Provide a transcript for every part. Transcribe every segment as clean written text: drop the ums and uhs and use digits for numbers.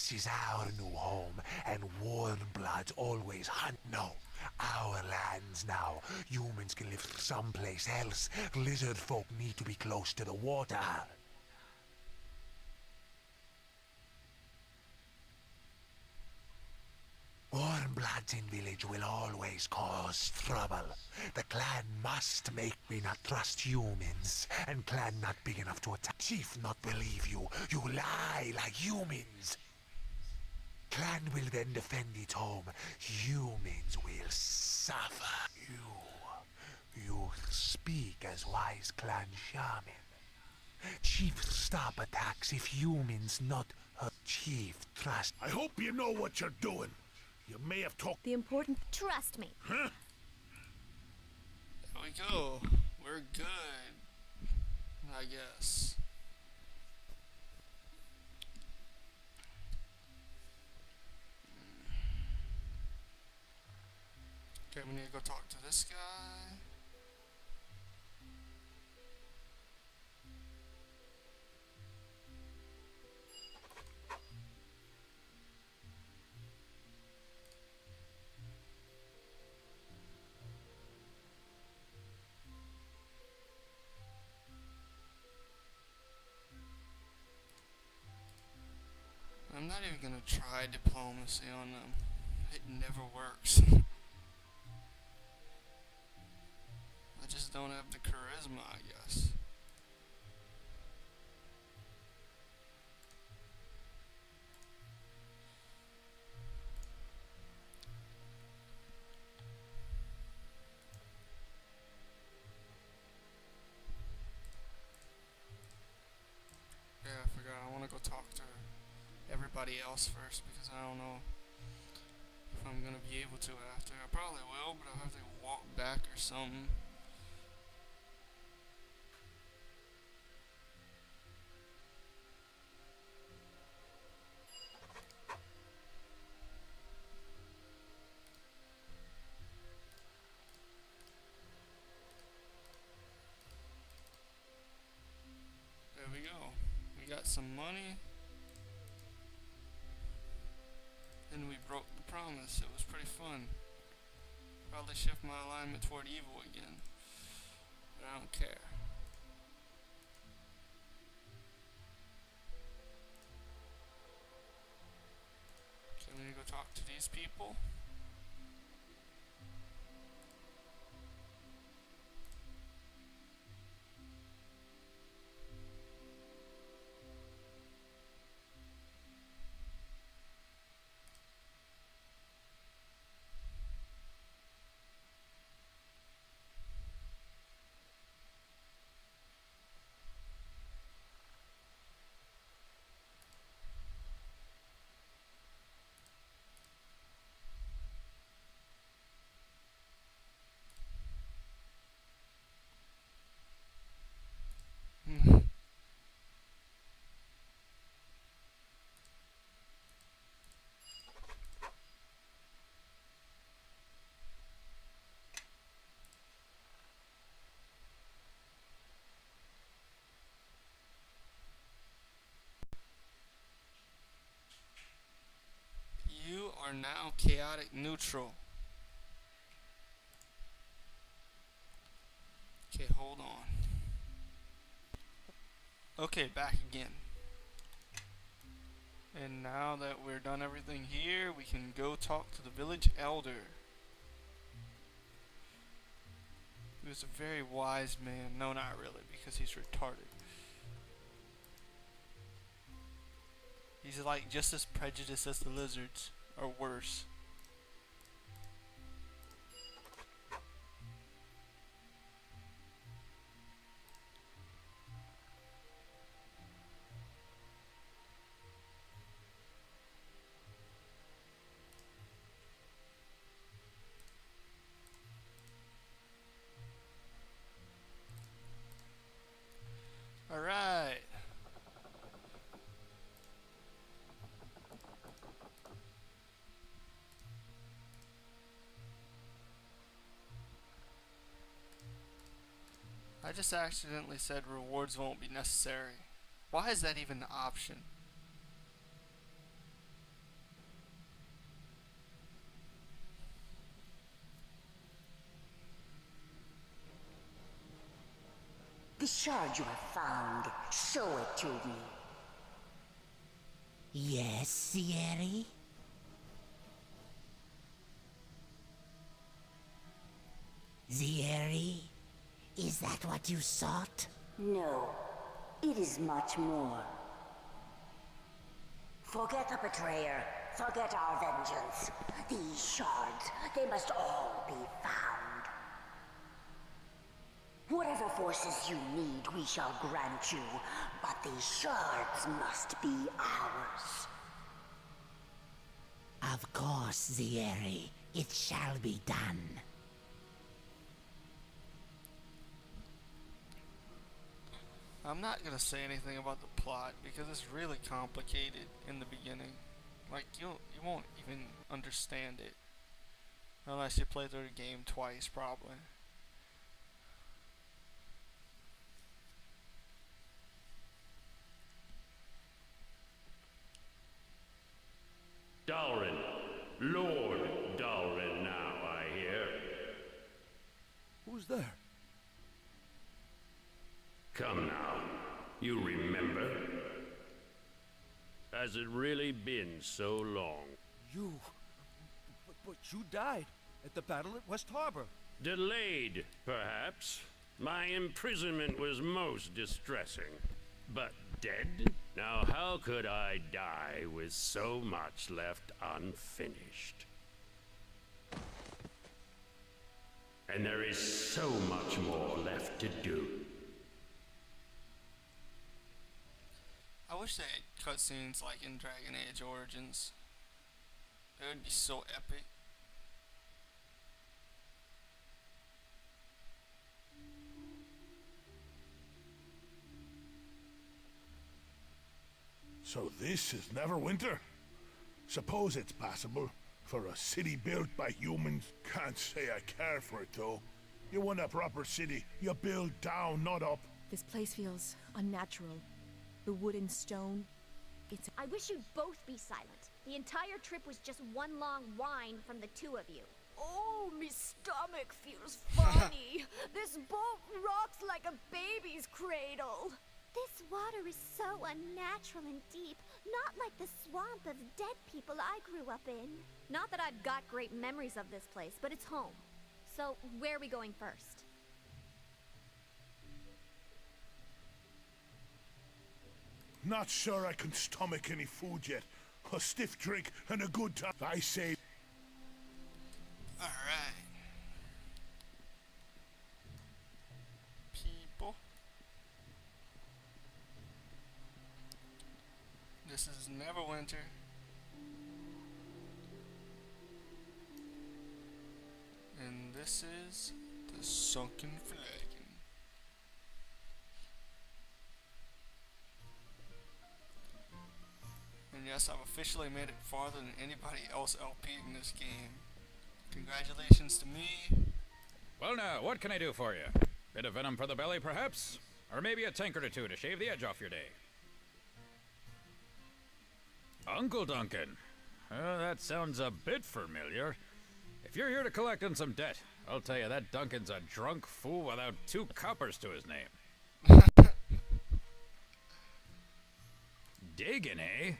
This is our new home, and warm bloods always hunt. No, our lands now. Humans can live someplace else. Lizard folk need to be close to the water. Warm bloods in village will always cause trouble. The clan must make me not trust humans, and clan not big enough to attack. Chief not believe you. You lie like humans. Clan will then defend its home. Humans will suffer. You speak as wise clan shaman. Chief stop attacks if humans not hurt. Chief trust. I hope you know what you're doing. You may have talked. The important. Trust me. Huh? There we go. We're good. I guess. Okay, we need to go talk to this guy. I'm not even gonna try diplomacy on them. It never works. I just don't have the charisma, I guess. Yeah, I forgot. I want to go talk to everybody else first because I don't know if I'm gonna be able to after. I probably will, but I'll have to walk back or something. There we go. We got some money. And we broke the promise. It was pretty fun. Probably shift my alignment toward evil again. But I don't care. Okay, we need to go talk to these people. You are now chaotic neutral. Okay, hold on. Okay, back again. And now that we're done everything here, we can go talk to the village elder. He was a very wise man. No, not really, because he's retarded. He's like just as prejudiced as the lizards, or worse. Alright. I just accidentally said rewards won't be necessary. Why is that even an option? The shard you have found. Show it to me. Yes, Sierra? Sierra? Is that what you sought? No, it is much more. Forget the betrayer. Forget our vengeance. These shards, they must all be found. Whatever forces you need, we shall grant you. But these shards must be ours. Of course, Sierra. It shall be done. I'm not gonna say anything about the plot because it's really complicated in the beginning. Like you won't even understand it unless you play through the game twice, probably. Dalrin. Lord Dalrin now, I hear. Who's there? Come now. You remember? Has it really been so long? You... But you died at the battle at West Harbor. Delayed, perhaps. My imprisonment was most distressing. But dead? Now how could I die with so much left unfinished? And there is so much more left to do. I wish they had cutscenes like in Dragon Age Origins. It would be so epic. So this is Neverwinter? Suppose it's passable for a city built by humans. Can't say I care for it though. You want a proper city, you build down, not up. This place feels unnatural. The wood and stone. It's... I wish you'd both be silent. The entire trip was just one long whine from the two of you. Oh, me stomach feels funny. This boat rocks like a baby's cradle. This water is so unnatural and deep, not like the swamp of dead people I grew up in. Not that I've got great memories of this place, but it's home. So, where are we going first? Not sure I can stomach any food yet. A stiff drink and a good time. I say... Alright. People. This is Neverwinter. And this is the Sunken Flagon. And yes, I've officially made it farther than anybody else LP in this game. Congratulations to me. Well now, what can I do for you? Bit of venom for the belly, perhaps? Or maybe a tankard or two to shave the edge off your day? Uncle Duncan. That sounds a bit familiar. If you're here to collect on some debt, I'll tell you that Duncan's a drunk fool without 2 coppers to his name. Digging, eh?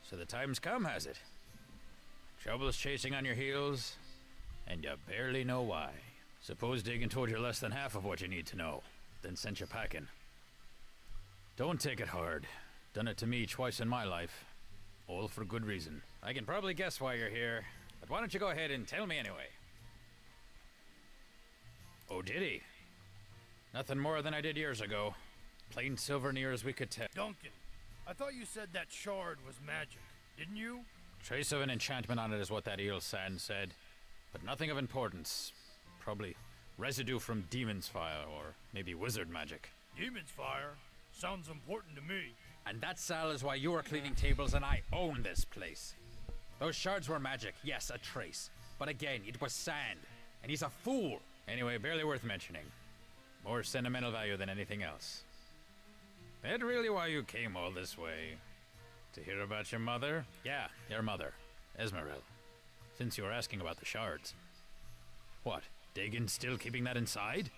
So the time's come, has it? Trouble's chasing on your heels, and you barely know why. Suppose Diggin told you less than half of what you need to know, then sent you packing. Don't take it hard. Done it to me twice in my life. All for good reason. I can probably guess why you're here, but why don't you go ahead and tell me anyway? Oh, did he? Nothing more than I did years ago. Plain silver near as we could tell. Duncan, I thought you said that shard was magic, didn't you? Trace of an enchantment on it is what that eel sand said, but nothing of importance. Probably residue from demon's fire, or maybe wizard magic. Demon's fire? Sounds important to me. And that, Sal, is why you are cleaning tables and I own this place. Those shards were magic, yes, a trace. But again, it was sand, and he's a fool. Anyway, barely worth mentioning. More sentimental value than anything else. That really why you came all this way? To hear about your mother? Yeah, your mother, Esmeril. Since you were asking about the shards. What, Dagon's still keeping that inside?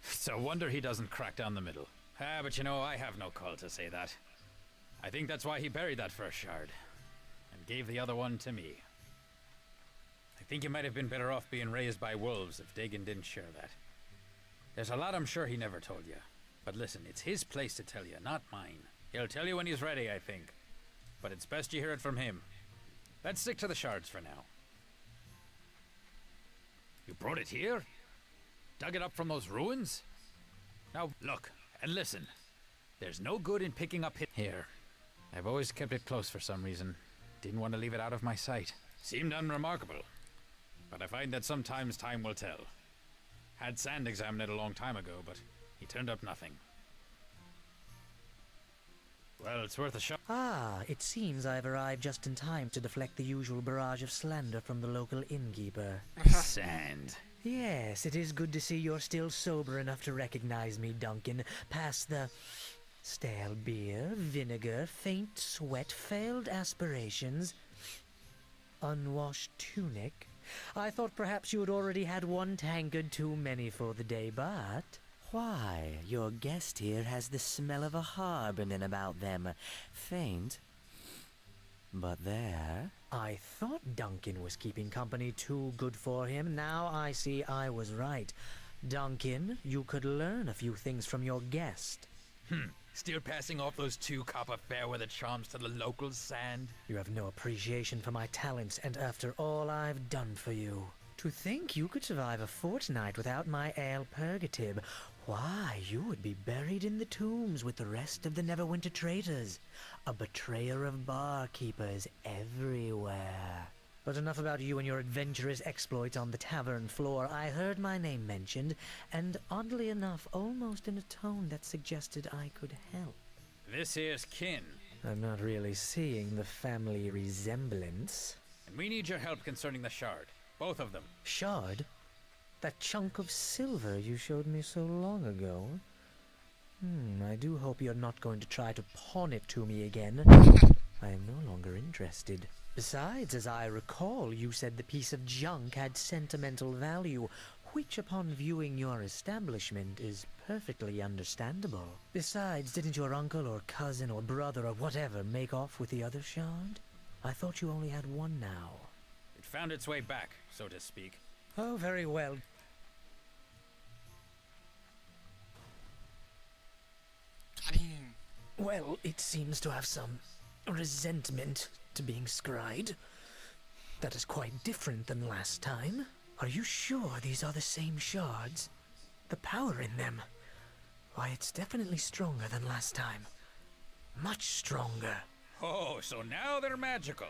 It's a wonder he doesn't crack down the middle. But you know, I have no call to say that. I think that's why he buried that first shard, and gave the other one to me. I think you might have been better off being raised by wolves if Dagon didn't share that. There's a lot I'm sure he never told you. But listen, it's his place to tell you, not mine. He'll tell you when he's ready, I think. But it's best you hear it from him. Let's stick to the shards for now. You brought it here? Dug it up from those ruins? Now, look, and listen. There's no good in picking up here. I've always kept it close for some reason. Didn't want to leave it out of my sight. Seemed unremarkable. But I find that sometimes time will tell. Had Sand examine it a long time ago, but he turned up nothing. Well, it's worth a shot. Ah, it seems I've arrived just in time to deflect the usual barrage of slander from the local innkeeper. Sand. Yes, it is good to see you're still sober enough to recognize me, Duncan. Past the stale beer, vinegar, faint sweat, failed aspirations, unwashed tunic. I thought perhaps you had already had one tankard too many for the day, but... Why, your guest here has the smell of a harbonin about them. Faint, but there. I thought Duncan was keeping company too good for him. Now I see I was right. Duncan, you could learn a few things from your guest. Still passing off those 2 copper fairweather charms to the locals, Sand? You have no appreciation for my talents, and after all I've done for you. To think you could survive a fortnight without my ale purgative. Why, you would be buried in the tombs with the rest of the Neverwinter traitors. A betrayer of barkeepers everywhere. But enough about you and your adventurous exploits on the tavern floor. I heard my name mentioned, and oddly enough, almost in a tone that suggested I could help. This here's kin. I'm not really seeing the family resemblance. And we need your help concerning the shard. Both of them. Shard? That chunk of silver you showed me so long ago? I do hope you're not going to try to pawn it to me again. I am no longer interested. Besides, as I recall, you said the piece of junk had sentimental value, which upon viewing your establishment is perfectly understandable. Besides, didn't your uncle or cousin or brother or whatever make off with the other shard? I thought you only had one now. It found its way back, so to speak. Oh, very well. Well, it seems to have some resentment to being scryed. That is quite different than last time. Are you sure these are the same shards? The power in them? Why, it's definitely stronger than last time. Much stronger. Oh, so now they're magical.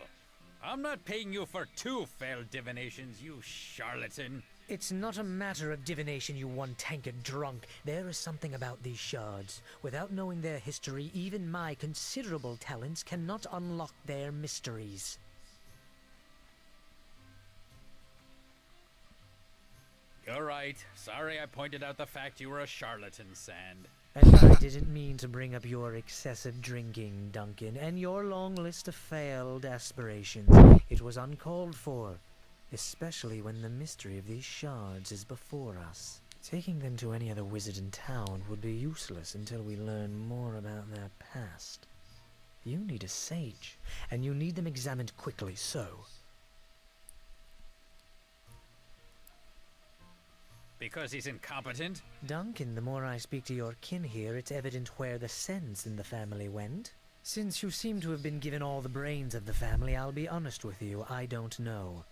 I'm not paying you for 2 failed divinations, you charlatan. It's not a matter of divination, you one-tankard drunk. There is something about these shards. Without knowing their history, even my considerable talents cannot unlock their mysteries. You're right. Sorry I pointed out the fact you were a charlatan, Sand. And I didn't mean to bring up your excessive drinking, Duncan, and your long list of failed aspirations. It was uncalled for, especially when the mystery of these shards is before us. Taking them to any other wizard in town would be useless until we learn more about their past. You need a sage, and you need them examined quickly, so... Because he's incompetent? Duncan, the more I speak to your kin here, it's evident where the sense in the family went. Since you seem to have been given all the brains of the family, I'll be honest with you, I don't know.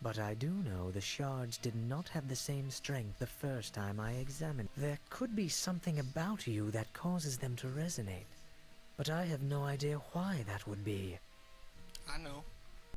But I do know the shards did not have the same strength the first time I examined. There could be something about you that causes them to resonate. But I have no idea why that would be. I know.